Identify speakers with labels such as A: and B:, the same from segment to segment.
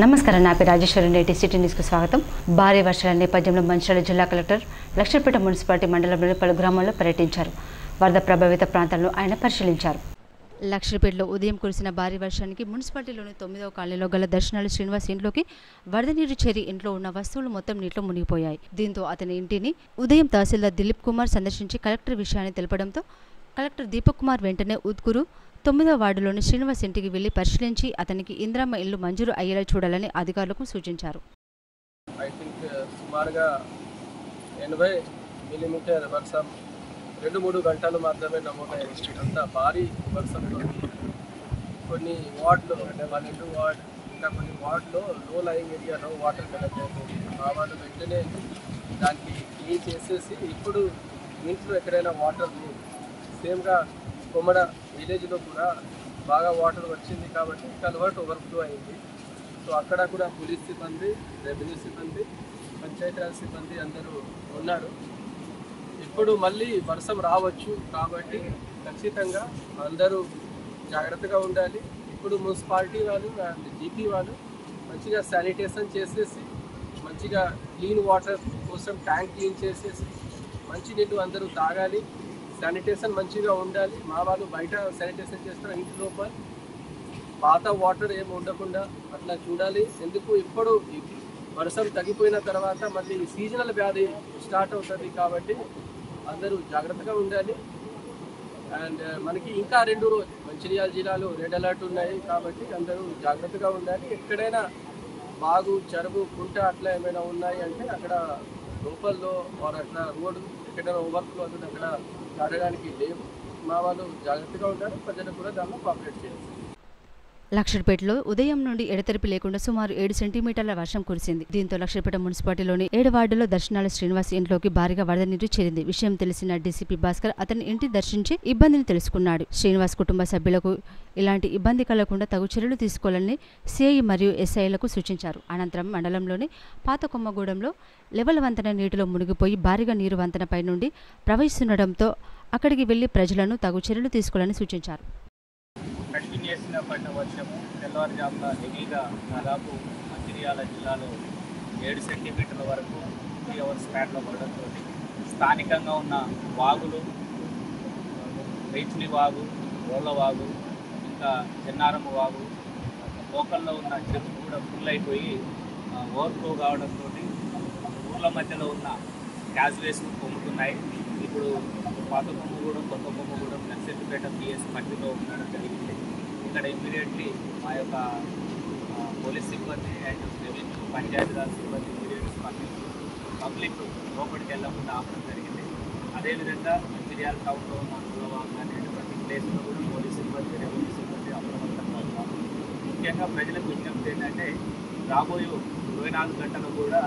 A: నమస్కారం, నా పేరు రాజేశ్వరి. నేటి సిటీ న్యూస్కు స్వాగతం. భారీ వర్షాల నేపథ్యంలో మంచిర్యాల జిల్లా కలెక్టర్ లక్షపేట మున్సిపాలిటీ మండలంలోని పలు గ్రామాల్లో పర్యటించారు. వరద ప్రభావిత ప్రాంతాలను ఆయన పరిశీలించారు. లక్షపేటలో ఉదయం కురిసిన భారీ వర్షానికి మున్సిపాలిటీలోని 9వ కాలనీలో గల దర్శనాల శ్రీనివాస్ ఇంట్లోకి వరద నీరు చేరి ఇంట్లో ఉన్న వస్తువులు మొత్తం నీటిలో మునిగిపోయాయి. దీంతో అతని ఇంటిని ఉదయం తహసీల్దార్ దిలీప్ కుమార్ సందర్శించి కలెక్టర్ విషయాన్ని తెలపడంతో కలెక్టర్ దీపక్ కుమార్ వెంటనే ఉద్గురు 9వ వార్డులోని శ్రీనివాస్ ఇంటికి వెళ్లి పరిశీలించి అతనికి ఇంద్రమ్మ ఇల్లు మంజూరు అయ్యేలా చూడాలని అధికారులకు సూచించారు.
B: సుమారుగా 80 మిల్లీమీటర్ వర్షం 2-3 గంటలు మాత్రమే నమోదైంది. అంత భారీ వర్షంతో కొన్ని వార్డులు 12 వార్డు ఇంకా కొన్ని వార్డులో లో లయింగ్ ఏరియాలో వాటర్ కలెక్ట్ అవుతుంది. ఆ వాళ్ళు వెంటనే దానికి క్లీన్ చేసేసి ఇప్పుడు ఇంట్లో ఎక్కడైనా వాటర్ సేమ్గా కొమ్మడ విలేజ్లో కూడా బాగా వాటర్ వచ్చింది కాబట్టి కల్వర్ట్ ఓవర్ఫ్లో అయింది. సో అక్కడ కూడా పోలీస్ సిబ్బంది, రెవెన్యూ సిబ్బంది, పంచాయతీరాజ్ సిబ్బంది అందరూ ఉన్నారు. ఇప్పుడు మళ్ళీ వర్షం రావచ్చు కాబట్టి ఖచ్చితంగా అందరూ జాగ్రత్తగా ఉండాలి. ఇప్పుడు మున్సిపాలిటీ వాళ్ళు అండ్ జీపీ వాళ్ళు మంచిగా శానిటేషన్ చేసేసి మంచిగా క్లీన్ వాటర్ కోసం ట్యాంక్ క్లీన్ చేసేసి మంచినీళ్ళు అందరూ తాగాలి. శానిటేషన్ మంచిగా ఉండాలి. మా వాళ్ళు బయట శానిటేషన్ చేస్తారు, ఇంటి లోపల పాత వాటర్ ఏమి ఉండకుండా అట్లా చూడాలి. ఎందుకు ఇప్పుడు వర్షం తగ్గిపోయిన తర్వాత మళ్ళీ సీజనల్ వ్యాధి స్టార్ట్ అవుతుంది కాబట్టి అందరూ జాగ్రత్తగా ఉండాలి. అండ్ మనకి ఇంకా 2 రోజులు మంచిర్యాల జిల్లాలో రెడ్ అలర్ట్ ఉన్నాయి కాబట్టి అందరూ జాగ్రత్తగా ఉండాలి. ఎక్కడైనా బాగు, చెరువు, కుంట అట్లా ఏమైనా ఉన్నాయి అంటే అక్కడ లోపల్లో అట్లా రోడ్డు ఎక్కడైనా ఓవర్ఫ్లో అవుతుంది, అక్కడ దాటడానికి లేవు. మా వాళ్ళు జాగ్రత్తగా ఉంటారు, ప్రజలు కూడా దానిలో కోఆపరేట్ చేయాలి.
A: లక్షపేటలో ఉదయం నుండి ఎడతెరిపి లేకుండా సుమారు 7 సెంటీమీటర్ల వర్షం కురిసింది. దీంతో లక్షపేట మున్సిపాలిటీలోని 7 వార్డులో దర్శనాల శ్రీనివాస్ ఇంట్లోకి భారీగా వరద నీరు చేరింది. విషయం తెలిసిన డీసీపీ భాస్కర్ అతని ఇంటి దర్శించి ఇబ్బందిని తెలుసుకున్నాడు. శ్రీనివాస్ కుటుంబ సభ్యులకు ఇలాంటి ఇబ్బంది కలగకుండా తగు చర్యలు తీసుకోవాలని సిఐ మరియు ఎస్ఐలకు సూచించారు. అనంతరం మండలంలోని పాత కొమ్మగూడెంలో లెవెల్ వంతెన నీటిలో మునిగిపోయి భారీగా నీరు వంతెనపై నుండి ప్రవహిస్తుండటంతో అక్కడికి వెళ్లి ప్రజలను తగు చర్యలు తీసుకోవాలని సూచించారు.
C: కంటిన్యూస్గా పడిన వర్షము తెల్లవారుజామున హెవీగా దాదాపు మంచిర్యాల జిల్లాలో 7 సెంటీమీటర్ల వరకు 3 అవర్స్ స్పాన్లో పడడంతో స్థానికంగా ఉన్న వాగులు, రైచుని వాగు, రోళ్ల వాగు, ఇంకా చెన్నారమ్మ వాగు, లోకల్లో ఉన్న చెరువు కూడా ఫుల్ అయిపోయి ఓవర్ఫ్లో కావడంతో ఊర్ల మధ్యలో ఉన్న క్యాజ్వేస్ పొంగుతున్నాయి. ఇప్పుడు పాత కొమ్మగూడెం, కొత్త కొమ్మగూడెం, నర్సెట్టిపేట పిఎస్ మధ్యలో ఉండడం జరిగింది. ఇక్కడ ఇమ్మీడియట్లీ మా యొక్క పోలీస్ సిబ్బంది అండ్ రెవెన్యూ, పంచాయతీరాజ్ సిబ్బంది ఇమ్మీడియట్లీ స్పందించి పబ్లిక్ లోపలికి వెళ్ళకుండా ఆపడం జరిగింది. అదేవిధంగా మంచిర్యాల టౌన్లో ఉన్న కులవాగు అనేటువంటి ప్లేస్లో కూడా పోలీస్ సిబ్బంది, రెవెన్యూ సిబ్బంది అప్రమత్తంగా ఉన్నారు. ముఖ్యంగా ప్రజలకు విజ్ఞప్తి ఏంటంటే రాబోయే 24 గంటలు కూడా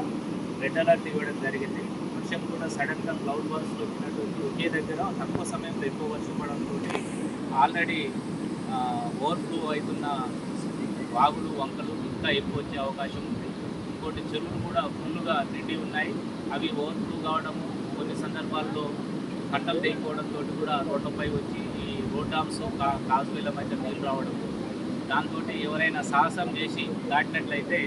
C: రెడ్ అలర్ట్ ఇవ్వడం జరిగింది. వర్షం కూడా సడన్గా క్లౌడ్ బర్స్లో వచ్చినటువంటి ఒకే దగ్గర తక్కువ సమయంలో ఎక్కువ వర్షం పడంతో ఆల్రెడీ ఓవర్ఫ్లో అవుతున్న వాగులు, వంకలు ఇంకా ఎక్కువ వచ్చే అవకాశం ఉంది. ఇంకోటి చెరువులు కూడా ఫుల్గా నిండి ఉన్నాయి. అవి ఓవర్ఫ్లో కావడము, కొన్ని సందర్భాల్లో కట్టలు తెగిపోవడంతో కూడా రోడ్లపై వచ్చి ఈ రోడ్ డామ్స్, కాజ్వేల మధ్య నీళ్ళు రావడం, దాంతో ఎవరైనా సాహసం చేసి దాటినట్లయితే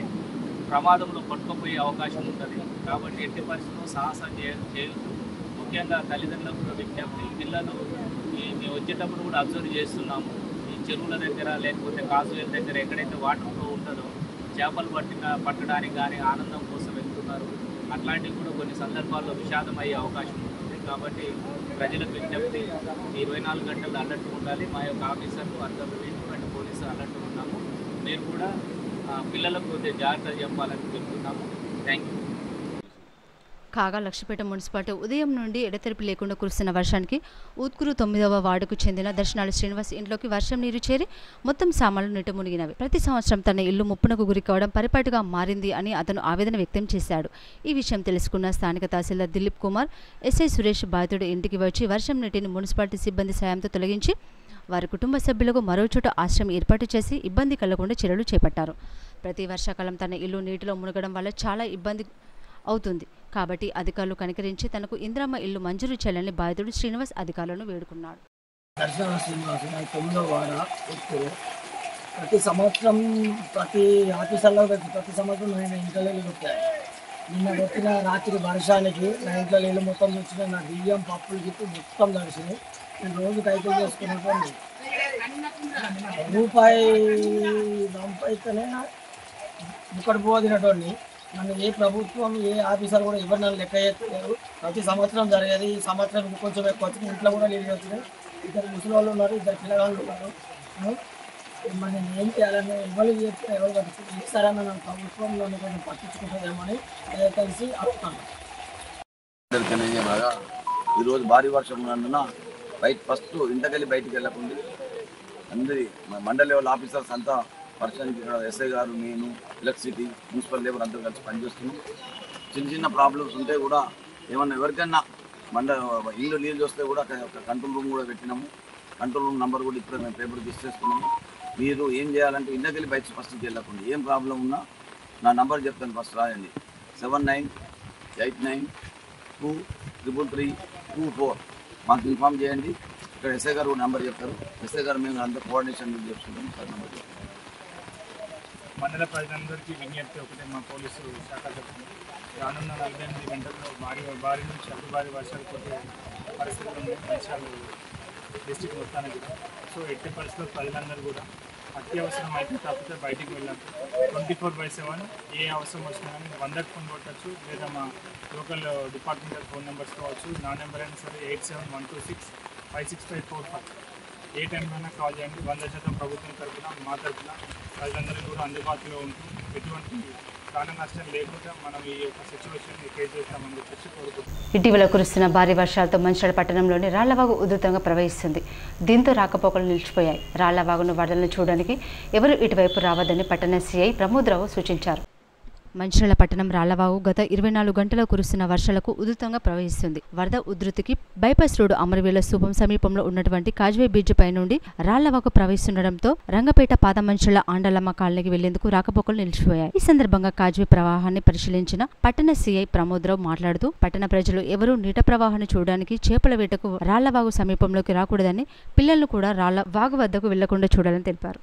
C: ప్రమాదంలో పట్టుకుపోయే అవకాశం ఉంటుంది. కాబట్టి ఎట్టి పరిస్థితుల్లో సాహసం చేయొద్దు. ముఖ్యంగా తల్లిదండ్రులకు కూడా విజ్ఞప్తి, పిల్లలు మేము వచ్చేటప్పుడు కూడా అబ్జర్వ్ చేస్తున్నాము. ఈ చెరువుల దగ్గర లేకపోతే కాజువేల దగ్గర ఎక్కడైతే వాటర్ ఫ్లో ఉంటుందో చేపలు పట్టడానికి కానీ ఆనందం కోసం వెళ్తున్నారు. అట్లాంటివి కూడా కొన్ని సందర్భాల్లో విషాదం అయ్యే అవకాశం ఉంటుంది. కాబట్టి ప్రజలకు విజ్ఞప్తి, 24 గంటలు అలర్ట్ ఉండాలి. మా యొక్క ఆఫీసర్లు అందరూ అండ్ పోలీసులు అలర్ట్ ఉన్నాము. మీరు కూడా పిల్లలకు జాగ్రత్త చెప్పాలని చెప్తున్నాము. Thank you.
A: కాగా లక్షపేట మున్సిపాలిటీ ఉదయం నుండి ఎడతెరిపి లేకుండా కురుస్తున్న వర్షానికి ఉత్కూరు 9వ వార్డుకు చెందిన దర్శనాల శ్రీనివాస్ ఇంట్లోకి వర్షం నీరు చేరి మొత్తం సామాన్లు నీట మునిగినవి. ప్రతి సంవత్సరం తన ఇల్లు ముప్పునకు గురి కావడం పరిపాటిగా మారింది అని అతను ఆవేదన వ్యక్తం చేశాడు. ఈ విషయం తెలుసుకున్న స్థానిక తహసీల్దార్ దిలీప్ కుమార్, ఎస్ఐ సురేష్ బాధితుడు ఇంటికి వచ్చి వర్షం నీటిని మున్సిపాలిటీ సిబ్బంది సాయంతో తొలగించి వారి కుటుంబ సభ్యులకు మరో చోట ఆశ్రయం ఏర్పాటు చేసి ఇబ్బంది కలగకుండా చర్యలు చేపట్టారు. ప్రతి వర్షాకాలం తన ఇల్లు నీటిలో మునగడం వల్ల చాలా ఇబ్బంది అవుతుంది కాబట్టి అధికారులు కనికరించి తనకు ఇంద్రమ్మ ఇల్లు మంజూరు చేయాలని బాధితుడు శ్రీనివాస్ అధికారులను వేడుకున్నాడు.
D: ప్రతి సంవత్సరం ప్రతి ఆఫీసర్లో ప్రతి సంవత్సరం నేను ఇంట్లో నీళ్ళు కొట్టాను. నిన్న కొట్టిన రాత్రి వర్షానికి నా ఇంట్లో నీళ్ళు మొత్తం వచ్చిన నా బియ్యం పప్పులు గిట్టు మొత్తం తడిసినాయి. నేను రోజు కైకిల్ చేసుకున్నటువంటి రూపాయి సంపాదిస్తేనే ముక్కడి పోదినటువంటి నన్ను ఏ ప్రభుత్వం ఏ ఆఫీసర్ కూడా ఎవరు నన్ను లెక్క చేయలేరు. ప్రతి సంవత్సరం జరిగేది. ఈ సంవత్సరం కొంచెం ఎక్కువ వచ్చింది. ఇంట్లో కూడా నీళ్ళు వచ్చినాయి. ఇద్దరు ముసలి వాళ్ళు ఉన్నారు, ఇద్దరు పిల్లగాళ్ళు ఉన్నారు. మరి నేను ఏం చేయాలని ఎవరు చెప్తే ఎవరు పట్టించుకుంటే ఇస్తారని నా ప్రభుత్వం నన్ను కొంచెం పట్టించుకుంటుందేమో అని కలిసి అడుగుతాను.
E: ఈరోజు భారీ వర్షం ఉన్నందున ఫస్ట్ ఇంతకెళ్ళి బయటికి వెళ్ళకుండా అందరి మండలి లెవెల్ ఆఫీసర్స్ అంతా వర్షానికి ఇక్కడ ఎస్ఐ గారు, నేను, ఎలక్ట్రిసిటీ, మున్సిపల్ లేబర్ అందరూ కలిసి పనిచేస్తున్నాం. చిన్న ప్రాబ్లమ్స్ ఉంటే కూడా ఏమన్నా ఎవరికైనా ఇల్లు నీళ్ళు వస్తే కూడా ఒక కంట్రోల్ రూమ్ కూడా పెట్టినాము. కంట్రోల్ రూమ్ నెంబర్ కూడా ఇప్పుడు మేము పేపర్కి ఇచ్చేసుకున్నాము. మీరు ఏం చేయాలంటే ఇంతకెళ్ళి బయట ఫస్ట్ వెళ్ళకుండా ఏం ప్రాబ్లం ఉన్నా నా నంబర్ చెప్తాను, ఫస్ట్ రాయండి. 7989233324 మాకు ఇన్ఫామ్ చేయండి. ఇక్కడ ఎస్ఐ గారు నెంబర్ చెప్తారు. ఎస్ఐ గారు మేము అంతా కోఆర్డినేషన్ చేసుకుంటాం. సార్ నెంబర్ చెప్తారు.
F: మండల ప్రజలందరికీ విజ్ఞప్తి ఒకటే, మా పోలీసు శాఖ చెప్తుంది, రానున్న 48 గంటల్లో భారీ నుంచి అతి భారీ వర్షాలు కొట్టే పరిస్థితులు ఉన్నాయి మంచిర్యాల డిస్ట్రిక్ట్ మొత్తానికి. సో ఎట్టి పరిస్థితుల్లో ప్రజలందరూ కూడా అత్యవసరం అయితే తప్పితే బయటికి వెళ్ళాలి. 24/7 ఏ అవసరం వచ్చినా కానీ 100కి ఫోన్ కొట్టచ్చు, లేదా మా లోకల్ డిపార్ట్మెంటల్ ఫోన్ నెంబర్స్ కావచ్చు. నా నెంబర్ అయినా సరే 8712656545. ఏ టైంలోనే కాల్ చేయండి. 100% ప్రభుత్వం తరఫున, మా తరఫున ప్రజలందరికీ కూడా అందుబాటులో ఉంటూ ఎటువంటి ప్రాణ నష్టం లేకుండా మనం ఈ యొక్క సిచ్యువేషన్ ఫేస్ చేస్తామని చెప్పేసి కోరుకుంటున్నాం.
A: ఇటీవల కురుస్తున్న భారీ వర్షాలతో మంచిర్యాల పట్టణంలోని రాళ్లవాగు ఉధృతంగా ప్రవహిస్తుంది. దీంతో రాకపోకలు నిలిచిపోయాయి. రాళ్లవాగును వరదలను చూడడానికి ఎవరు ఇటువైపు రావద్దని పట్టణ సీఐ ప్రమోద్రావు సూచించారు. మంచిర్యాల పట్టణం రాళ్లవాగు గత 24 గంటల కురుస్తున్న వర్షాలకు ఉధృతంగా ప్రవహిస్తుంది. వరద ఉధృతికి బైపాస్ రోడ్డు అమరవీల స్థూపం సమీపంలో ఉన్నటువంటి కాజ్వే బ్రిడ్జి పై నుండి రాళ్లవాగు ప్రవహిస్తుండటంతో రంగపేట పాదమంచిర్యాల ఆండలమ్మ కాలనీకి వెళ్లేందుకు రాకపోకలు నిలిచిపోయాయి. ఈ సందర్భంగా కాజ్వే ప్రవాహాన్ని పరిశీలించిన పట్టణ సీఐ ప్రమోద్రావు మాట్లాడుతూ పట్టణ ప్రజలు ఎవరూ నీట ప్రవాహాన్ని చూడడానికి చేపల వేటకు రాళ్లవాగు సమీపంలోకి రాకూడదని, పిల్లలను కూడా రాళ్లవాగు వద్దకు వెళ్లకుండా చూడాలని తెలిపారు.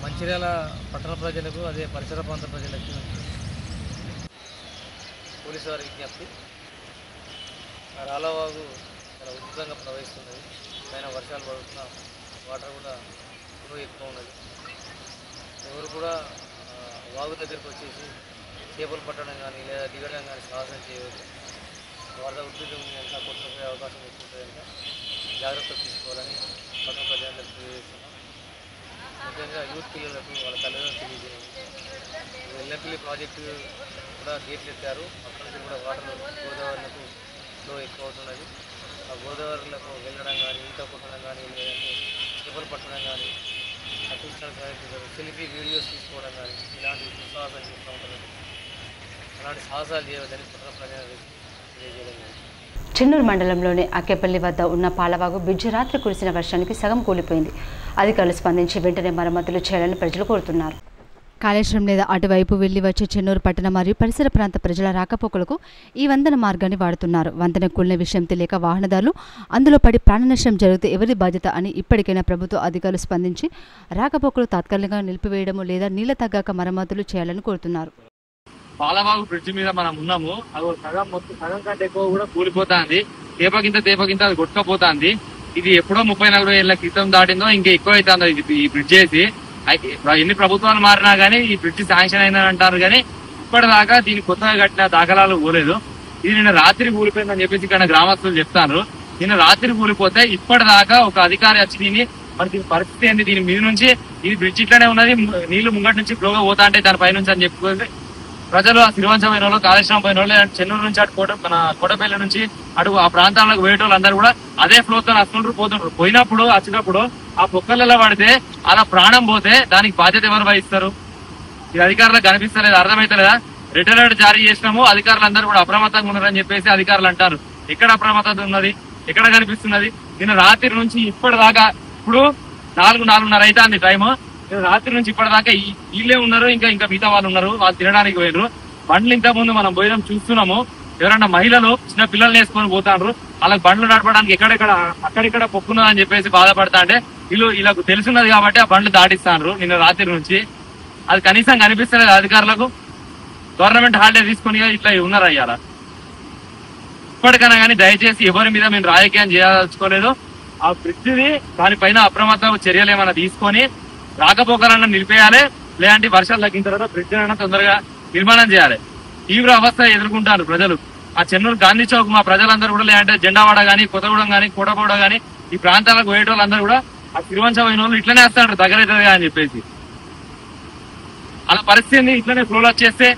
G: మంచిర్యాల పట్టణ ప్రజలకు, అదే పరిసర ప్రాంత ప్రజలకు పోలీసు వారి విజ్ఞప్తి, రాళ్లవాగు చాలా ఉధృతంగా ప్రవహిస్తున్నది. పైన వర్షాలు పడుతున్న వాటర్ కూడా ఎక్కువ ఉన్నది. ఎవరు కూడా వాగు దగ్గరికి వచ్చేసి చేపలు పట్టడం కానీ లేదా దిగడం కానీ సాహసం చేయవచ్చు. వరద ఉధృతి ఉంది కనుక కొట్టుకునే అవకాశం ఎక్కువ ఉంటుంది కనుక జాగ్రత్తలు తీసుకోవాలని పట్టణ ప్రజలందరికీ తెలియజేస్తున్నాం. ముఖ్యంగా యూత్ పిల్లలకు వాళ్ళ తల్లిదండ్రులు తెలియజేయండి. ఎల్లంపల్లి ప్రాజెక్టు కూడా గేట్లు ఎత్తారు. అక్కడి నుంచి కూడా వాటర్ గోదావరిలకు ఫ్లో ఎక్కువ అవుతున్నది. ఆ గోదావరిలకు వెళ్ళడం కానీ, ఈత కొట్టడం కానీ, లేదంటే చేపలు పట్టడం కానీ, సెల్ఫీ వీడియోస్ తీసుకోవడం కానీ ఇలాంటి దుస్సాహసాలు చేస్తూ ఉంటారు. అలాంటి సాహసాలు చేయవద్దని పట్టణ ప్రజలకు తెలియజేయడం జరిగింది.
A: చెన్నూరు మండలంలోని అక్కేపల్లి వద్ద ఉన్న పాలవాగు బ్రిడ్జి రాత్రి కురిసిన వర్షానికి సగం కూలిపోయింది. అధికారులు స్పందించి వెంటనే మరమ్మతులు చేయాలని ప్రజలు కోరుతున్నారు. కాళేశ్వరం లేదా అటువైపు వెళ్లి వచ్చే చెన్నూరు పట్టణ మరియు పరిసర ప్రాంత ప్రజల రాకపోకలకు ఈ వంతెన మార్గాన్ని వాడుతున్నారు. వంతెన కూలిన విషయం తెలియక వాహనదారులు అందులో పడి ప్రాణనష్టం జరిగితే ఎవరి బాధ్యత అని ఇప్పటికైనా ప్రభుత్వ అధికారులు స్పందించి రాకపోకలు తాత్కాలికంగా నిలిపివేయడము లేదా నీళ్ల తగ్గాక మరమ్మతులు చేయాలని కోరుతున్నారు.
C: పాలవాగు బ్రిడ్జ్ మీద మనం ఉన్నాము. అది సగం కంటే ఎక్కువ కూడా కూలిపోతుంది. తేపకింత అది కొట్టుకపోతుంది. ఇది ఎప్పుడో 30-40 ఏళ్ల క్రితం దాటిందో ఇంకా ఎక్కువ అవుతుందో ఈ బ్రిడ్జ్ వేసి. ఎన్ని ప్రభుత్వాలు మారినా గానీ ఈ బ్రిడ్జ్ శాంక్షన్ అయిందని అంటారు కానీ ఇప్పటిదాకా దీన్ని కొత్తగా కట్టిన దాఖలాలు పోలేదు. ఇది నిన్న రాత్రి కూలిపోయిందని చెప్పేసి ఇక్కడ గ్రామస్తులు చెప్తారు. నిన్న రాత్రి కూలిపోతే ఇప్పటిదాకా ఒక అధికారి వచ్చి దీన్ని మరి దీని పరిస్థితి ఏంటి, దీని మీద నుంచి ఇది బ్రిడ్జ్ ఇట్లానే ఉన్నది, నీళ్లు ముంగటి నుంచి ఫ్లోగా పోతా అంటే దాని పై నుంచి అని చెప్పుకోవాలి. ప్రజలు ఆ సిరివంచమైన వాళ్ళు, కాళేశ్వరం పోయిన వాళ్ళు, చెన్నూరు నుంచి అటు మన కోటపల్లి నుంచి అటు ఆ ప్రాంతాలకు పోయేటోళ్ళు అందరూ కూడా అదే ఫ్లోతో వస్తుంటారు పోతుంటారు. పోయినప్పుడు వచ్చినప్పుడు ఆ పొక్కలలో పడితే అలా ప్రాణం పోతే దానికి బాధ్యత ఎవరు వహిస్తారు? ఇది అధికారులకు కనిపిస్తలేదు, అర్థమైతలేదా? రెడ్ అలర్ట్ జారీ చేసినాము, అధికారులందరూ కూడా అప్రమత్తంగా ఉన్నారని చెప్పేసి అధికారులు అంటారు. ఎక్కడ అప్రమత్తత ఉన్నది? ఎక్కడ కనిపిస్తున్నది? నిన్న రాత్రి నుంచి ఇప్పటిదాకా, ఇప్పుడు 4-4:30 అవుతుంది టైము. రాత్రి నుంచి ఇప్పటిదాకా వీళ్ళే ఉన్నారు, ఇంకా మిగతా వాళ్ళు ఉన్నారు. వాళ్ళు తినడానికి పోయినారు. బండ్లు ఇంత ముందు మనం పోయినాం చూస్తున్నాము. ఎవరన్నా మహిళలు చిన్న పిల్లల్ని వేసుకొని పోతాండ్రు. వాళ్ళకి బండ్లు నడపడానికి అక్కడిక్కడ పొక్కున్నదని చెప్పేసి బాధపడతా అంటే వీళ్ళకు తెలుసున్నది కాబట్టి ఆ బండ్లు దాటిస్తాను నిన్న రాత్రి నుంచి. అది కనీసం కనిపిస్తలేదు అధికారులకు. గవర్నమెంట్ హాలిడే తీసుకుని ఇట్లా ఉన్నారా ఇవాళ? ఇప్పటికైనా కానీ దయచేసి ఎవరి మీద మేము రాజకీయం చేయదలుచుకోలేదు. ఆ బ్రిడ్జిని దానిపైన అప్రమత్త చర్యలు ఏమైనా తీసుకొని రాకపోకలన్నా నిలిపేయాలి. లేదంటే వర్షాలు తగ్గిన తర్వాత బ్రిడ్జ్ అయినా తొందరగా నిర్మాణం చేయాలి. తీవ్ర అవస్థ ఎదుర్కొంటారు ప్రజలు. ఆ చెన్నూరు గాంధీ చౌక్ మా ప్రజలందరూ కూడా, లేదంటే జెండావాడ కానీ, కొత్తగూడెం కానీ, కోటగూడ కానీ ఈ ప్రాంతాలకు పోయేటోళ్ళందరూ కూడా ఆ తిరువంచ పోయిన వాళ్ళు ఇట్లనే వస్తాడు దగ్గరైతుంది అని చెప్పేసి. అలా పరిస్థితిని ఇట్లనే ఫ్లోలో వచ్చేస్తే,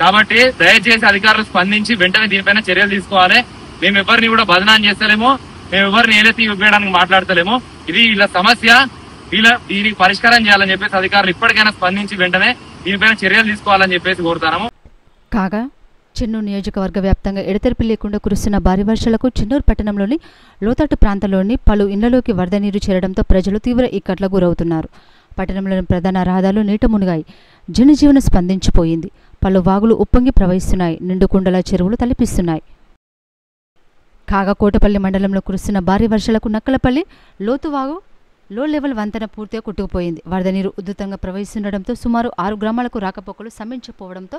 C: కాబట్టి దయచేసి అధికారులు స్పందించి వెంటనే దీనిపైన చర్యలు తీసుకోవాలి. మేము ఎవరిని కూడా బదనాం చేస్తలేమో, మేము ఎవరిని ఏదైతే ఇవ్వడానికి మాట్లాడతలేమో. ఇది వీళ్ళ సమస్య, దీనికి పరిష్కారం చేయాలని చెప్పేసి అధికారులు ఇప్పటికైనా స్పందించి వెంటనే దీనిపైన చర్యలు తీసుకోవాలని చెప్పేసి కోరుతాము.
A: కాగా చెన్నూరు నియోజకవర్గ వ్యాప్తంగా ఎడతెరిపి లేకుండా కురుస్తున్న భారీ వర్షాలకు చెన్నూరు పట్టణంలోని లోతట్టు ప్రాంతంలోని పలు ఇళ్లలోకి వరద నీరు చేరడంతో ప్రజలు తీవ్ర ఇక్కట్లకు గురవుతున్నారు. పట్టణంలోని ప్రధాన రహదారులు నీట మునిగాయి. జనజీవనం స్పందించిపోయింది. పలు వాగులు ఉప్పొంగి ప్రవహిస్తున్నాయి. నిండుకుండల చెరువులు తలపిస్తున్నాయి. కాగా కోటపల్లి మండలంలో కురుస్తున్న భారీ వర్షాలకు నక్కలపల్లి లోతువాగు లో లెవెల్ వంతెన పూర్తిగా కొట్టుకుపోయింది. వరద నీరు ఉధృతంగా ప్రవహిస్తుండటంతో సుమారు 6 గ్రామాలకు రాకపోకలు స్తంభించిపోవడంతో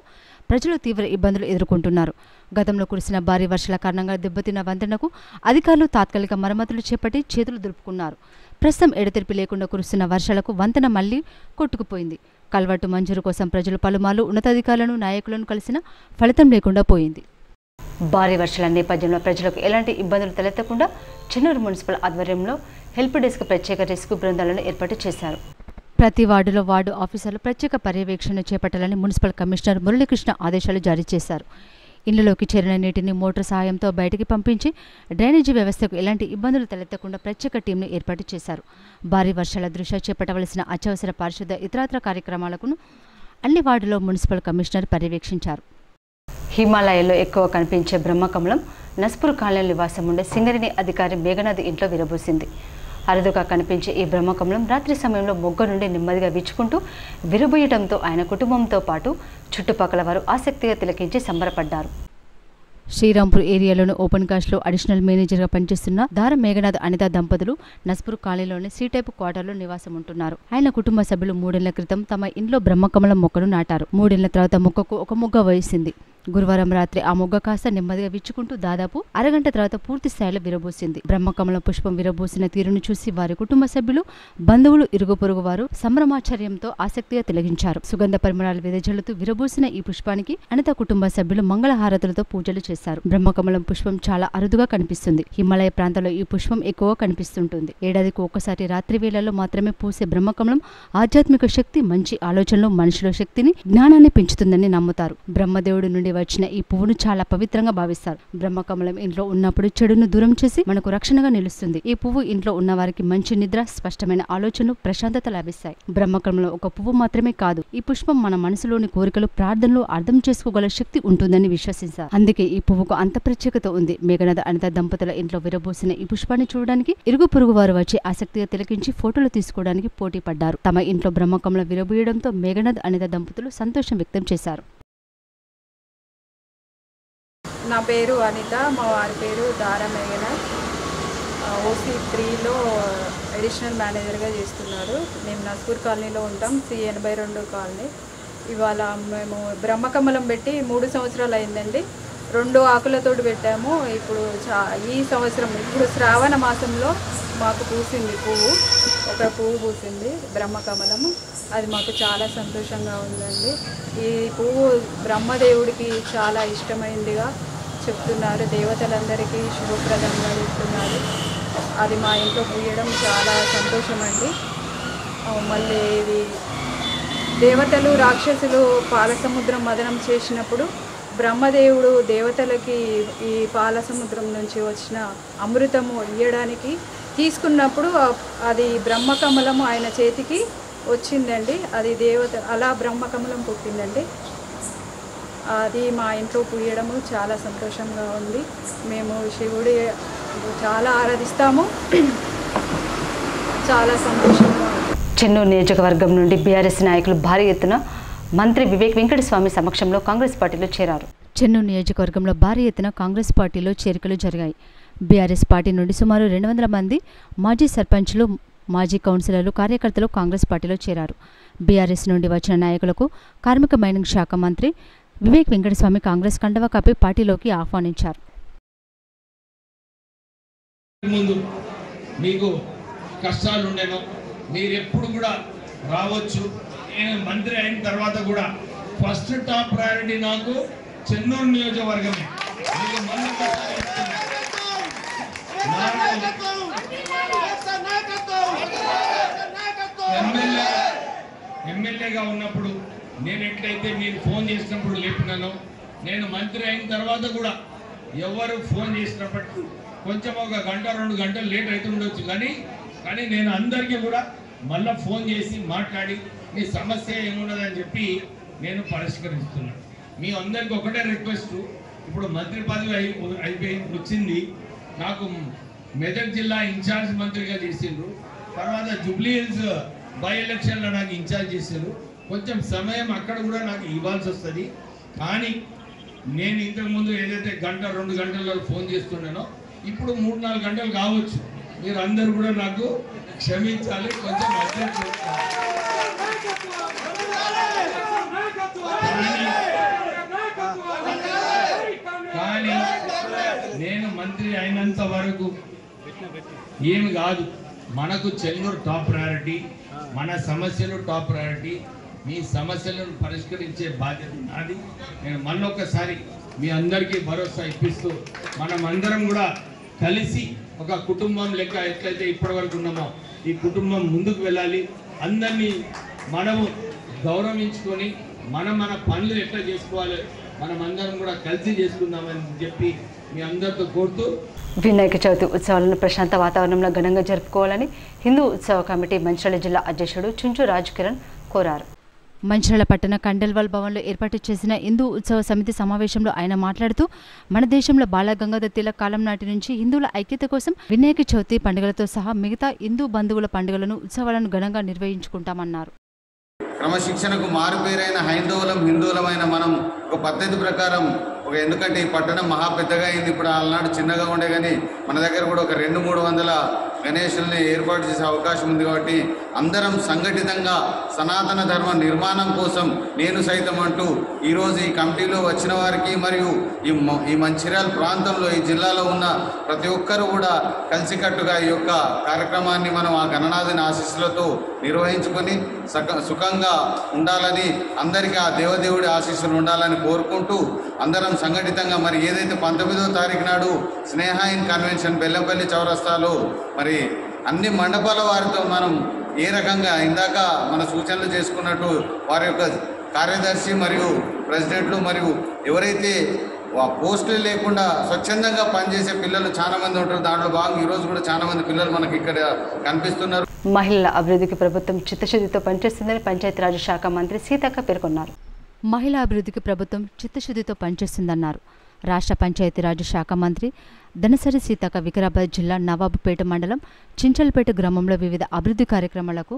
A: ప్రజలు తీవ్ర ఇబ్బందులు ఎదుర్కొంటున్నారు. గతంలో కురిసిన భారీ వర్షాల కారణంగా దెబ్బతిన్న వంతెనకు అధికారులు తాత్కాలిక మరమ్మతులు చేపట్టి చేతులు దులుపుకున్నారు. ప్రస్తుతం ఎడతెరిపి లేకుండా కురుస్తున్న వర్షాలకు వంతెన మళ్లీ కొట్టుకుపోయింది. కల్వర్టు మంజూరు కోసం ప్రజలు పలుమార్లు ఉన్నతాధికారులను, నాయకులను కలిసిన ఫలితం లేకుండా పోయింది. భారీ వర్షాల నేపథ్యంలో ప్రజలకు ఎలాంటి ఇబ్బందులు తలెత్తకుండా చెన్నూరు మున్సిపల్ ఆధ్వర్యంలో హెల్ప్ డెస్క్ ప్రత్యేక రెస్క్యూ బృందాలను ఏర్పాటు చేశారు. ప్రతి వార్డులో వార్డు ఆఫీసర్లు ప్రత్యేక పర్యవేక్షణ చేపట్టాలని మున్సిపల్ కమిషనర్ మురళీకృష్ణ ఆదేశాలు జారీ చేశారు. ఇళ్లలోకి చేరిన నీటిని మోటార్ సహాయంతో బయటికి పంపించి డ్రైనేజీ వ్యవస్థకు ఎలాంటి ఇబ్బందులు తలెత్తకుండా ప్రత్యేక టీంను ఏర్పాటు చేశారు. భారీ వర్షాల దృష్ట్యా చేపట్టవలసిన అత్యవసర పారిశుద్ధ ఇతరత్ర కార్యక్రమాలకు అన్ని వార్డులో మున్సిపల్ కమిషనర్ పర్యవేక్షించారు. హిమాలయాల్లో ఎక్కువ కనిపించే బ్రహ్మకమలం నస్పూర్ కాలనీ నివాసం ఉండే సింగరేణి అధికారి మేఘనాథ్ ఇంట్లో విరబూసింది. అరుదుగా కనిపించే ఈ బ్రహ్మకమలం రాత్రి సమయంలో మొగ్గ నుండి నెమ్మదిగా విచ్చుకుంటూ విరబూయడంతో ఆయన కుటుంబంతో పాటు చుట్టుపక్కల వారు ఆసక్తిగా తిలకించి సంబరపడ్డారు. శ్రీరాంపూర్ ఏరియాలోని ఓపెన్ కాస్ట్లో అడిషనల్ మేనేజర్గా పనిచేస్తున్న దార మేఘనాథ్ అనిత దంపతులు నస్పూర్ కాలనీలోని సి టైప్ క్వార్టర్లో నివాసం ఉంటున్నారు. ఆయన కుటుంబ సభ్యులు 3 ఏళ్ల క్రితం తమ ఇంట్లో బ్రహ్మకమలం మొక్కను నాటారు. 3 ఏళ్ల తర్వాత మొక్కకు ఒక మొగ్గ వేసింది. గురువారం రాత్రి ఆ మొగ్గ కాస్త నెమ్మదిగా విచ్చుకుంటూ దాదాపు అరగంట తర్వాత పూర్తి స్థాయిలో విరబూసింది. బ్రహ్మకమలం పుష్పం విరబూసిన తీరును చూసి వారి కుటుంబ సభ్యులు, బంధువులు, ఇరుగు పొరుగు వారు సంభ్రమాచర్యంతో ఆసక్తిగా తిలగించారు. సుగంధ పరిమళాలు వెదజల్లుతూ విరబూసిన ఈ పుష్పానికి అనిత కుటుంబ సభ్యులు మంగళహారతులతో పూజలు చేశారు. బ్రహ్మకమలం పుష్పం చాలా అరుదుగా కనిపిస్తుంది. హిమాలయ ప్రాంతంలో ఈ పుష్పం ఎక్కువ కనిపిస్తుంటుంది. ఏడాదికి ఒక్కసారి రాత్రి వేళల్లో మాత్రమే పూసే బ్రహ్మకమలం ఆధ్యాత్మిక శక్తి, మంచి ఆలోచనలు, మనుషుల శక్తిని, జ్ఞానాన్ని పెంచుతుందని నమ్ముతారు. బ్రహ్మదేవుడి నుండి వచ్చిన ఈ పువ్వును చాలా పవిత్రంగా భావిస్తారు. బ్రహ్మకమలం ఇంట్లో ఉన్నప్పుడు చెడును దూరం చేసి మనకు రక్షణగా నిలుస్తుంది. ఈ పువ్వు ఇంట్లో ఉన్న వారికి మంచి నిద్ర, స్పష్టమైన ఆలోచనలు, ప్రశాంతత లభిస్తాయి. బ్రహ్మకమలం ఒక పువ్వు మాత్రమే కాదు, ఈ పుష్పం మన మనసులోని కోరికలు, ప్రార్థనలు అర్థం చేసుకోగల శక్తి ఉంటుందని విశ్వసించారు. అందుకే ఈ పువ్వుకు అంత ప్రత్యేకత ఉంది. మేఘనాథ్ అనిత దంపతుల ఇంట్లో విరబూసిన ఈ పుష్పాన్ని చూడడానికి ఇరుగు పొరుగు వారు వచ్చి ఆసక్తిగా తిలకించి ఫోటోలు తీసుకోవడానికి పోటీ పడ్డారు. తమ ఇంట్లో బ్రహ్మకమలం విరబూయడంతో మేఘనాథ్ అనిత దంపతులు సంతోషం వ్యక్తం చేశారు.
H: నా పేరు అనిత, మా వారి పేరు దార మేఘనాథ్. ఓసీ 3లో అడిషనల్ మేనేజర్గా చేస్తున్నారు. మేము నస్పూర్ కాలనీలో ఉంటాం, C82 కాలనీ. ఇవాళ మేము బ్రహ్మకమలం పెట్టి 3 సంవత్సరాలు అయిందండి. 2 ఆకులతోటి పెట్టాము. ఇప్పుడు ఈ సంవత్సరం ఇప్పుడు శ్రావణ మాసంలో మాకు పూసింది పువ్వు, ఒక పువ్వు పూసింది బ్రహ్మకమలము. అది మాకు చాలా సంతోషంగా ఉందండి. ఈ పువ్వు బ్రహ్మదేవుడికి చాలా ఇష్టమైందిగా చెప్తున్నారు. దేవతలందరికీ శుభప్రదంగా చెప్తున్నారు. అది మా ఇంట్లో పూయడం చాలా సంతోషం అండి. మళ్ళీ ఇది దేవతలు, రాక్షసులు పాలసముద్రం మదనం చేసినప్పుడు బ్రహ్మదేవుడు దేవతలకి ఈ పాలసముద్రం నుంచి వచ్చిన అమృతము ఇయ్యడానికి తీసుకున్నప్పుడు అది బ్రహ్మకమలము ఆయన చేతికి వచ్చిందండి. అది దేవత అలా బ్రహ్మకమలం పుట్టిందండి. అది మా ఇంట్లో పూయడము చాలా సంతోషంగా ఉంది. మేము శివుడి చాలా ఆరాధిస్తాము. చాలా సంతోషంగా ఉంది.
A: చెన్నూరు నియోజకవర్గం నుండి బీఆర్ఎస్ నాయకులు భారీ ఎత్తున మంత్రి వివేక్ వెంకటస్వామి సమక్షంలో కాంగ్రెస్ పార్టీలో చేరారు. చెన్నూరు నియోజకవర్గంలో భారీ ఎత్తున కాంగ్రెస్ పార్టీలో చేరికలు జరిగాయి. బీఆర్ఎస్ పార్టీ నుండి సుమారు 200 మంది మాజీ సర్పంచ్లు, మాజీ కౌన్సిలర్లు, కార్యకర్తలు కాంగ్రెస్ పార్టీలో చేరారు. బీఆర్ఎస్ నుండి వచ్చిన నాయకులకు కార్మిక మైనింగ్ శాఖ మంత్రి వివేక్ వెంకటస్వామి కాంగ్రెస్ కండవ కప్పి పార్టీలోకి ఆహ్వానించారు.
I: ముందు మీకు కష్టాలు ఉండేనో మీరు ఎప్పుడు కూడా రావచ్చు. నేను మంత్రి అయిన తర్వాత కూడా ఫస్ట్ టాప్ ప్రయారిటీ నాకు చెన్నూరు నియోజకవర్గమే. ఎమ్మెల్యేగా ఉన్నప్పుడు నేను ఎట్లయితే మీరు ఫోన్ చేసినప్పుడు లేపినానో, నేను మంత్రి అయిన తర్వాత కూడా ఎవరు ఫోన్ చేసినప్పటికీ కొంచెం ఒక గంట 2 గంటలు లేట్ అవుతుండొచ్చు, కానీ నేను అందరికీ కూడా మళ్ళీ ఫోన్ చేసి మాట్లాడి మీ సమస్య ఏమున్నదని చెప్పి నేను పరిష్కరిస్తున్నాను. మీ అందరికి ఒకటే రిక్వెస్ట్, ఇప్పుడు మంత్రి పదవి అయిపోయి వచ్చింది, నాకు మెదక్ జిల్లా ఇన్ఛార్జ్ మంత్రిగా చేసిండ్రు, తర్వాత జూబ్లీ హిల్స్ బై ఎలక్షన్లో నాకు ఇన్ఛార్జ్ చేశారు. కొంచెం సమయం అక్కడ కూడా నాకు ఇవ్వాల్సి వస్తుంది. కానీ నేను ఇంతకుముందు ఏదైతే గంట 2 గంటల్లో ఫోన్ చేస్తున్నానో ఇప్పుడు 3-4 గంటలు కావచ్చు. మీరు అందరూ కూడా నాకు క్షమించాలి, కొంచెం అడ్జస్ట్ చేసుకోవాలి. కానీ నేను మంత్రి అయినంత వరకు ఏమి కాదు, మనకు చెన్నూరు టాప్ ప్రయారిటీ, మన సమస్యలు టాప్ ప్రయారిటీ. మీ సమస్యలను పరిష్కరించే బాధ్యత నాది. నేను మళ్ళొక్కసారి మీ అందరికీ భరోసా ఇప్పిస్తూ మనం అందరం కూడా కలిసి ఒక కుటుంబం లెక్క ఎట్లయితే ఇప్పటి వరకు ఉన్నామో ఈ కుటుంబం ముందుకు వెళ్ళాలి. అందరినీ మనము గౌరవించుకొని మన పనులు ఎట్లా చేసుకోవాలి, మనం అందరం కూడా కలిసి చేసుకుందామని చెప్పి మీ అందరితో కోరుతూ,
A: వినాయక చవితి ఉత్సవాలను ప్రశాంత వాతావరణంలో ఘనంగా జరుపుకోవాలని హిందూ ఉత్సవ కమిటీ మంచిర్యాల జిల్లా అధ్యక్షుడు చుంచు రాజ్ కిరణ్ కోరారు. మంచిర్యాల పట్టణ కండల్వాల్ భవన్లో ఏర్పాటు చేసిన హిందూ ఉత్సవ సమితి సమావేశంలో ఆయన మాట్లాడుతూ, మన దేశంలో బాలగంగాధర్ తిలక్ కాలం నాటి నుంచి హిందువుల ఐక్యత కోసం వినాయక చవితి పండుగలతో సహా మిగతా హిందూ బంధువుల పండుగలను, ఉత్సవాలను ఘనంగా నిర్వహించుకుంటామన్నారు.
J: క్రమశిక్షణకు మారుపేరైన హిందువులమైన మనం ఒక పద్ధతి ప్రకారం ఎందుకంటే ఈ పట్టణం మహా పెద్దగా అయింది. ఇప్పుడు ఆనాడు చిన్నగా ఉండే కానీ మన దగ్గర కూడా ఒక 200-300 గణేషుల్ని ఏర్పాటు చేసే అవకాశం ఉంది. కాబట్టి అందరం సంఘటితంగా సనాతన ధర్మ నిర్మాణం కోసం నేను సైతం అంటూ ఈరోజు ఈ కమిటీలో వచ్చిన వారికి మరియు ఈ మంచిర్యాల ప్రాంతంలో ఈ జిల్లాలో ఉన్న ప్రతి ఒక్కరూ కూడా కలిసికట్టుగా ఈ యొక్క కార్యక్రమాన్ని మనం ఆ గణనాథుని ఆశీస్సులతో నిర్వహించుకొని సుఖంగా ఉండాలని, అందరికీ ఆ దేవదేవుడి ఆశీస్సులు ఉండాలని కోరుకుంటూ అందరం సంఘటితంగా మరి ఏదైతే 19వ తారీఖు నాడు స్నేహాయిన్ కన్వెన్షన్ బెల్లంపల్లి చౌరస్తాలో మరి అన్ని మండపాల వారితో మనం ఏ రకంగా ఇందాక మన సూచనలు చేసుకున్నట్టు వారి యొక్క కార్యదర్శి మరియు ప్రెసిడెంట్లు మరియు ఎవరైతే పోస్టులు లేకుండా స్వచ్ఛందంగా పనిచేసే పిల్లలు చాలా మంది ఉంటారు. దాంట్లో భాగంగా ఈరోజు కూడా చాలా మంది పిల్లలు మనకి ఇక్కడ కనిపిస్తున్నారు.
A: మహిళల అభివృద్ధికి ప్రభుత్వం చిత్తశుద్ధితో పనిచేస్తుందని పంచాయతీరాజ్ శాఖ మంత్రి సీతక్క పేర్కొన్నారు. మహిళా అభివృద్ధికి ప్రభుత్వం చిత్తశుద్ధితో పనిచేస్తుందన్నారు. రాష్ట్ర పంచాయతీరాజ్ శాఖ మంత్రి దనసరి సీతక్క వికారాబాద్ జిల్లా నవాబుపేట మండలం చించల్పేట గ్రామంలో వివిధ అభివృద్ధి కార్యక్రమాలకు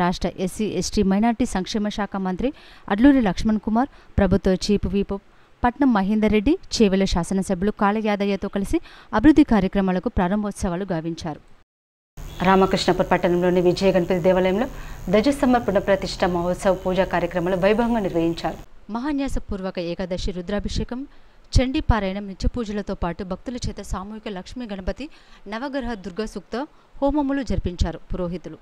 A: రాష్ట్ర ఎస్సీ ఎస్టీ మైనార్టీ సంక్షేమ శాఖ మంత్రి అడ్లూరి లక్ష్మణ్ కుమార్, ప్రభుత్వ చీఫ్ విప్ పట్నం మహేందర్ రెడ్డి, చేవెల శాసనసభ్యులు కాళ యాదయ్యతో కలిసి అభివృద్ధి కార్యక్రమాలకు ప్రారంభోత్సవాలు గావించారు. రామకృష్ణపూర్ పట్టణంలోని విజయ గణపతి దేవాలయంలో ధ్వజస్తంభ పునఃప్రతిష్ఠ మహోత్సవ పూజా కార్యక్రమాలు వైభవంగా నిర్వహించారు. మహాన్యాసపూర్వక ఏకాదశి రుద్రాభిషేకం, చండీ పారాయణం, నిత్య పూజలతో పాటు భక్తుల చేత సామూహిక లక్ష్మీ గణపతి నవగ్రహ దుర్గా సూక్త హోమములు జరిపించారు పురోహితులు.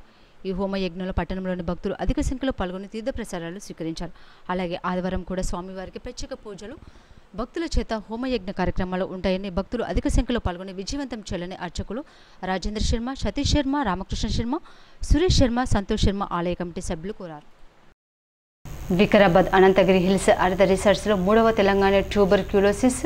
A: ఈ హోమయజ్ఞంలో పట్టణంలోని భక్తులు అధిక సంఖ్యలో పాల్గొని తీర్థప్రసాదాలు స్వీకరించారు. అలాగే ఆదివారం కూడా స్వామివారికి ప్రత్యేక పూజలు, భక్తుల చేత హోమయజ్ఞ కార్యక్రమాలు ఉంటాయని, భక్తులు అధిక సంఖ్యలో పాల్గొని విజయవంతం చేయాలని అర్చకులు రాజేంద్ర శర్మ, సతీష్ శర్మ, రామకృష్ణ శర్మ, సురేష్ శర్మ, సంతోష్ శర్మ ఆలయ కమిటీ సభ్యులు కోరారు. వికారాబాద్ అనంతగిరి హిల్స్ అర్ధ రీసెర్చ్లో 3వ తెలంగాణ ట్యూబర్క్యులోసిస్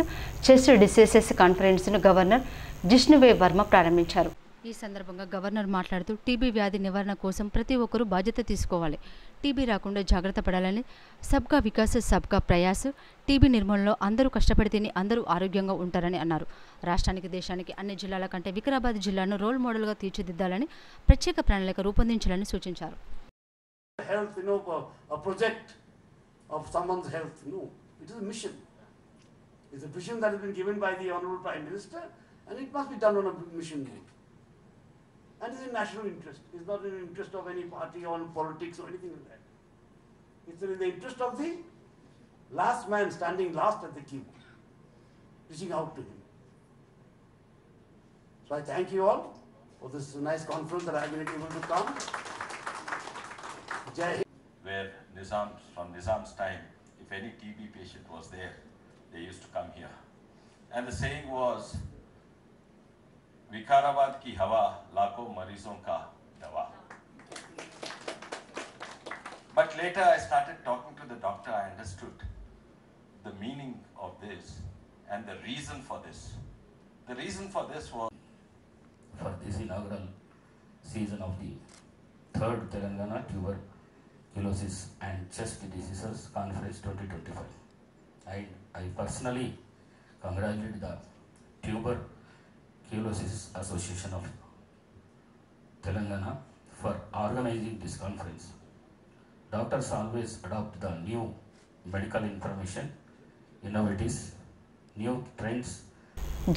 A: చెస్ట్ డిసీజెస్ కాన్ఫరెన్స్ను గవర్నర్ జిష్ణువే వర్మ ప్రారంభించారు. ఈ సందర్భంగా గవర్నర్ మాట్లాడుతూ, టీబీ వ్యాధి నివారణ కోసం ప్రతి ఒక్కరూ బాధ్యత తీసుకోవాలి, టీబీ రాకుండా జాగ్రత్త పడాలని, సబ్కా వికాస్ సబ్కా ప్రయాస్, టీబీ నిర్మూలనలో అందరూ కష్టపడితేనే అందరూ ఆరోగ్యంగా ఉంటారని అన్నారు. రాష్ట్రానికి, దేశానికి అన్ని జిల్లాల కంటే వికారాబాద్ జిల్లాను రోల్ మోడల్గా తీర్చిదిద్దాలని ప్రత్యేక ప్రణాళిక రూపొందించాలని సూచించారు.
K: Health, a project of someone's health. No, it is a mission. It's a vision that has been given by the Honorable Prime Minister, And it must be done on a mission mode. And it's in national interest. It's not in the interest of any party or politics or anything like that. It's in the interest of the last man standing last at the queue, reaching out to him. So I thank you all for this nice conference that I've been able to come. Jai Hind.
L: Where from Nizam's time, if any TB patient was there, they used to come here. And the saying was, Vikarabad ki hawa, lakho marizon ka dawa. But later I started talking to the doctor, I understood the meaning of this and the reason for this. The reason for this was
M: for this inaugural season of the 3rd Telangana Tuberculosis and Chest Diseases Conference 2025. I personally congratulate the Tuberculosis Association of Telangana for organizing this conference. Doctors always adopt the new medical information, innovatives, new trends.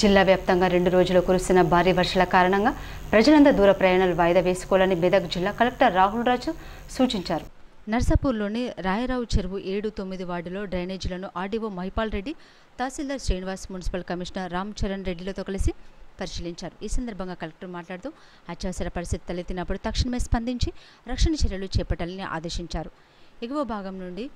A: జిల్లా వ్యాప్తంగా 2 రోజులు కురుస్తున్న భారీ వర్షాల కారణంగా ప్రజలంతా దూర ప్రయాణాలు వాయిదా వేసుకోవాలని మెదక్ జిల్లా కలెక్టర్ రాహుల్ రాజు సూచించారు. నర్సాపూర్లోని రాయరావు చెరువు 7-9 వార్డులో డ్రైనేజీలను ఆర్డీఓ మహిపాల్ రెడ్డి, తహసీల్దార్ శ్రీనివాస్, మున్సిపల్ కమిషనర్ రామ్ చరణ్ రెడ్డిలతో కలిసి పరిశీలించారు. ఈ సందర్భంగా కలెక్టర్ మాట్లాడుతూ అత్యవసర పరిస్థితి తలెత్తినప్పుడు తక్షణమే స్పందించి రక్షణ చర్యలు చేపట్టాలని ఆదేశించారు. ఎగువ భాగం నుండి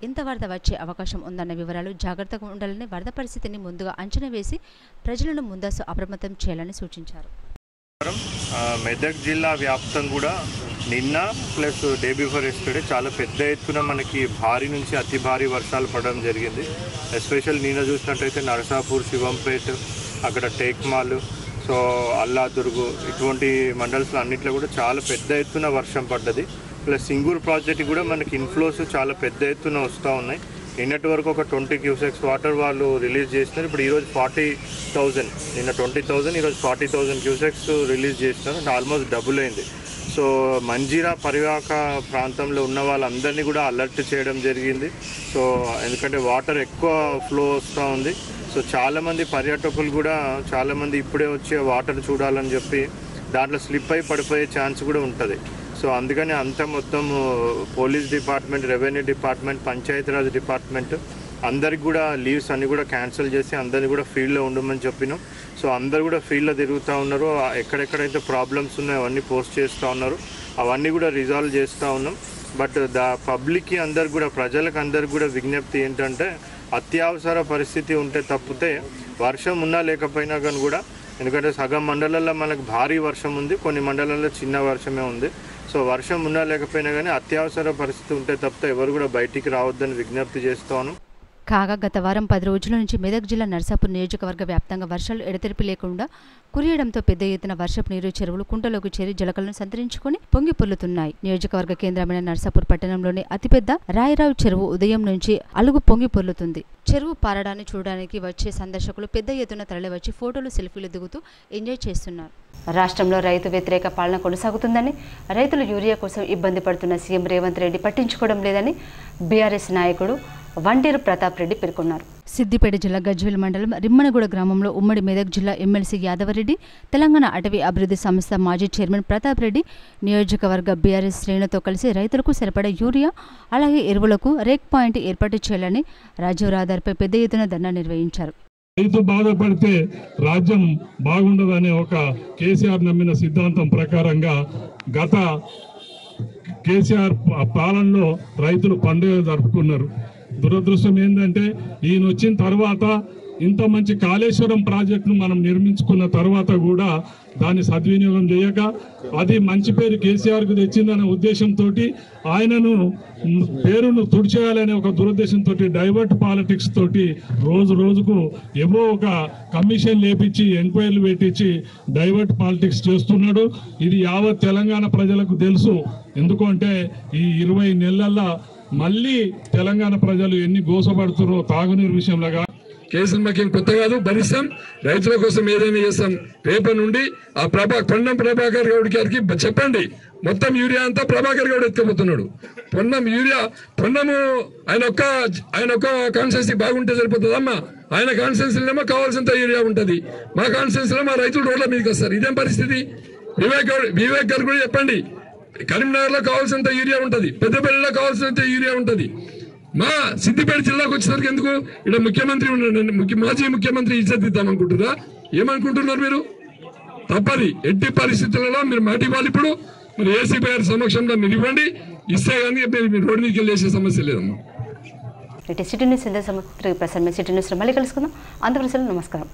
A: ఎంత వరద వచ్చే అవకాశం ఉందన్న వివరాలు, జాగ్రత్తగా ఉండాలని, వరద పరిస్థితిని ముందుగా అంచనా వేసి ప్రజలను ముందస్తు అప్రమత్తం చేయాలని సూచించారు.
F: మెదక్ జిల్లా వ్యాప్తం కూడా నిన్న ప్లస్ డే బిఫోర్ ఎస్టర్డే చాలా పెద్ద ఎత్తున మనకి భారీ నుంచి అతి భారీ వర్షాలు పడడం జరిగింది. ఎస్పెషల్ నిన్న చూసినట్టయితే నరసాపూర్, శివంపేట్, అక్కడ టేక్మాల్, సో అల్లాదుర్గు ఇటువంటి మండల్స్లో అన్నింటిలో కూడా చాలా పెద్ద ఎత్తున వర్షం పడ్డది. ప్లస్ సింగూర్ ప్రాజెక్ట్ కూడా మనకి ఇన్ఫ్లోస్ చాలా పెద్ద ఎత్తున వస్తూ ఉన్నాయి. నిన్నటి వరకు ఒక 20 క్యూసెక్స్ వాటర్ వాళ్ళు రిలీజ్ చేసినారు. ఇప్పుడు ఈరోజు 40,000, నిన్న 20,000, ఈరోజు 40,000 క్యూసెక్స్ రిలీజ్ చేసినారు. ఆల్మోస్ట్ డబుల్ అయింది. సో మంజీరా పరివాహక ప్రాంతంలో ఉన్న వాళ్ళందరినీ కూడా అలర్ట్ చేయడం జరిగింది. సో ఎందుకంటే వాటర్ ఎక్కువ ఫ్లో వస్తూ ఉంది. సో చాలామంది పర్యాటకులు కూడా చాలామంది ఇప్పుడే వచ్చే వాటర్ చూడాలని చెప్పి దాంట్లో స్లిప్ అయి పడిపోయే ఛాన్స్ కూడా ఉంటుంది. సో అందుకని అంతా మొత్తం police department, revenue department, Panchayati Raj department అందరికి కూడా లీవ్స్ అన్నీ కూడా క్యాన్సిల్ చేసి అందరినీ కూడా ఫీల్డ్లో ఉండమని చెప్పినాం. సో అందరు కూడా ఫీల్డ్లో తిరుగుతూ ఉన్నారు. ఎక్కడెక్కడైతే ప్రాబ్లమ్స్ ఉన్నాయో అవన్నీ పోస్ట్ చేస్తూ ఉన్నారు. అవన్నీ కూడా రిజాల్వ్ చేస్తూ ఉన్నాం. బట్ పబ్లిక్కి అందరికి కూడా, ప్రజలకు అందరికి కూడా విజ్ఞప్తి ఏంటంటే అత్యవసర పరిస్థితి ఉంటే తప్పితే వర్షం ఉన్నా లేకపోయినా కానీ కూడా, ఎందుకంటే సగం మండలాల్లో మనకు భారీ వర్షం ఉంది, కొన్ని మండలాల్లో చిన్న వర్షమే ఉంది. సో వర్షం ఉన్నా లేకపోయినా కానీ అత్యవసర పరిస్థితి ఉంటే తప్పితే ఎవరు కూడా బయటికి రావద్దని విజ్ఞప్తి చేస్తాను.
A: కాగా గత వారం 10 రోజుల నుంచి మెదక్ జిల్లా నర్సాపూర్ నియోజకవర్గ వ్యాప్తంగా వర్షాలు ఎడతెరిపి లేకుండా కురియడంతో పెద్ద ఎత్తున వర్షపు నీరు చెరువులు కుంటలోకి చేరి జలకలను సంతరించుకుని పొంగి పొర్లుతున్నాయి. నియోజకవర్గ కేంద్రమైన నర్సాపూర్ పట్టణంలోని అతిపెద్ద రాయరావు చెరువు ఉదయం నుంచి అలుగు పొంగి పొర్లుతుంది. చెరువు పారడాన్ని చూడడానికి వచ్చే సందర్శకులు పెద్ద ఎత్తున తరలివచ్చి ఫోటోలు, సెల్ఫీలు దిగుతూ ఎంజాయ్ చేస్తున్నారు. రాష్ట్రంలో రైతు వ్యతిరేక పాలన కొనసాగుతుందని, రైతులు యూరియా కోసం ఇబ్బంది పడుతున్న సీఎం రేవంత్ రెడ్డి పట్టించుకోవడం లేదని బీఆర్ఎస్ నాయకుడు వంటేరు ప్రతాప్ రెడ్డి పేర్కొన్నారు. సిద్దిపేట జిల్లా గజ్వేల్ మండలం రిమ్మనగూడ గ్రామంలో ఉమ్మడి మెదక్ జిల్లా ఎమ్మెల్సీ యాదవరెడ్డి, తెలంగాణ అటవీ అభివృద్ధి సంస్థ మాజీ చైర్మన్ ప్రతాప్ రెడ్డి నియోజకవర్గ బీఆర్ఎస్ శ్రేణులతో కలిసి రైతులకు సరిపడా యూరియా అలాగే ఎరువులకు రేక్ పాయింట్ ఏర్పాటు చేయాలని రాజీవ్ రహదారిపై పెద్ద ఎత్తున ధర్నా నిర్వహించారు.
N: రైతు బాధపడితే రాజ్యం బాగుండదనే ఒక కేసీఆర్ నమ్మిన సిద్ధాంతం ప్రకారంగా గత కేసీఆర్ పాలనలో రైతులు పండుగ జరుపుకున్నారు. దురదృష్టం ఏంటంటే ఈయన వచ్చిన తర్వాత ఇంత మంచి కాళేశ్వరం ప్రాజెక్టును మనం నిర్మించుకున్న తర్వాత కూడా దాన్ని సద్వినియోగం చేయక, అది మంచి పేరు కేసీఆర్కు తెచ్చిందనే ఉద్దేశంతో ఆయనను పేరును తుడిచేయాలనే ఒక దురుద్దేశంతో డైవర్ట్ పాలిటిక్స్ తోటి రోజు రోజుకు ఏవో ఒక కమిషన్ లేపించి ఎంక్వైరీలు పెట్టించి డైవర్ట్ పాలిటిక్స్ చేస్తున్నాడు. ఇది యావత్ తెలంగాణ ప్రజలకు తెలుసు. ఎందుకంటే ఈ 20 నెలల్లో మళ్ళీ తెలంగాణ ప్రజలు ఎన్ని గోసపడుతున్నారో తాగునీరు విషయంలో. కేసులు మాకేం కొత్త కాదు, భరిస్తాం. రైతుల కోసం ఏదైనా చేస్తాం. రేపటి నుండి ఆ పొన్నం ప్రభాకర్ గౌడ్ గారికి చెప్పండి, మొత్తం యూరియా అంతా ప్రభాకర్ గౌడ్ ఎత్తుకుపోతున్నాడు. పొన్నము ఆయన ఒక్క కాన్స్టిట్యూన్సీ బాగుంటే సరిపోతుందమ్మా. ఆయన కాన్స్టిట్యూన్సీలో కావాల్సినంత యూరియా ఉంటుంది, మా కాన్స్టిట్యూన్సీలో మా రైతులు రోడ్ల మీదకి వస్తారు. ఇదేం పరిస్థితి? వివేక్ గారు కూడా చెప్పండి, కరీంనగర్ లో కావాల్సినంత యూరియా ఉంటుంది, పెద్దపల్లిలో కావాల్సినంత యూరియా ఉంటుంది. మా సిద్దిపేట జిల్లాకు వచ్చేసరికి ఎందుకు ఇక్కడ ముఖ్యమంత్రి మాజీ ముఖ్యమంత్రి ఇజ్జత్ ఇద్దామనుకుంటున్నారా? ఏమనుకుంటున్నారు మీరు? తప్పది. ఎట్టి పరిస్థితులలో మీరు మాట ఇవ్వాలి. ఇప్పుడు మీరు ఏసీపీ గారి సమక్షంలో మీరు ఇవ్వండి. ఇస్తే కానీ మీరు రోడ్డు మీదకి వెళ్ళేసే సమస్య లేదమ్మా.
A: సిటీ న్యూస్ ప్రసారం సిటీ న్యూస్లో మళ్ళీ కలుసుకుందాం. అంతవరకు నమస్కారం.